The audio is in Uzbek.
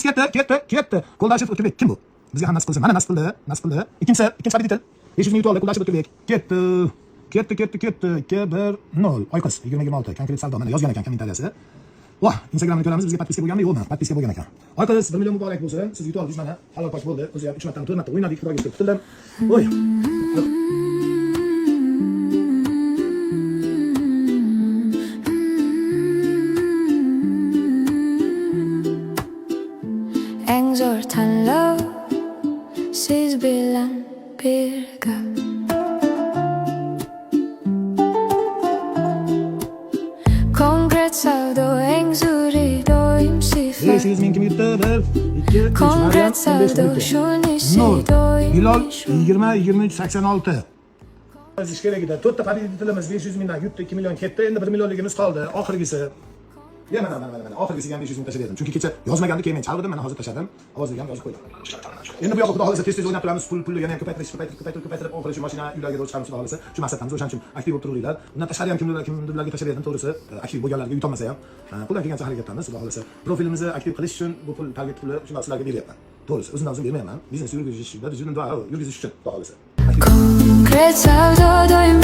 Ketdi. Qo'ldan o'tkirlik. Kim bu? Bizga ham nasib qilsin. Mana nasib qildi. Ikkinchi pabitel. 500 ming yutuqlar qo'ldan o'tkirlik. Ketdi. 2-1-0. Oyqiz 2026. Konkret savdo. Mana yozgan ekan kommentariyasi. Voh, Instagramni ko'ramiz. Bizga podpiska bo'lganmi, yo'qmi? Podpiska bo'lgan ekan. Oyqiz 1 million muborak bo'lsin. Siz yutib oldingiz mana. Halol pok bo'ldi. O'zi ham 3 marta, 4 marta o'ynadik, xudoga shukr. Kutildim. Voy. Eng zo'r tanlov siz bilan birga. Konkret savdo eng zo'ri doim sifat. 500 ming kim yutdi? 1, 2, 3. Konkret savdo shunisi doim. Hilol 20-23-86. Biz ish kerak edi. 4 ta pabitilimiz 500 mingdan yutdi, 2 million ketdi. Endi 1 millionligimiz qoldi. Oxirgisi. Mana. Oxirgisiga ham 500 ming tashladim. Chunki kecha yozmagandim, keyin men chalg'idim, mana hozir tashladim. Ovozga ham yozib qo'ydim. Endi bu yoqqa xudo xolisa tez o'ynab turamiz. Pulni yana ko'paytirib, oxiri shu mashina uylarga ro'z chiqaramiz, xudo xolisa. Shu maqsadimiz, o'shaning uchun aktiv bo'lib turinglar. Undan tashqari ham kimlarga tashladim, to'g'risi, aktiv bo'lganlarga yutolmasa ham, qo'ldan kelgancha harakat qilamiz, xudo xolisa. Profilimizni aktiv qilish uchun bu pul target puli shunday sizlarga beryapman. To'g'risi, o'zimdan o'zim bermayman. Biznes yurgizish uchun, xudo xolisa. Konkret savdo doim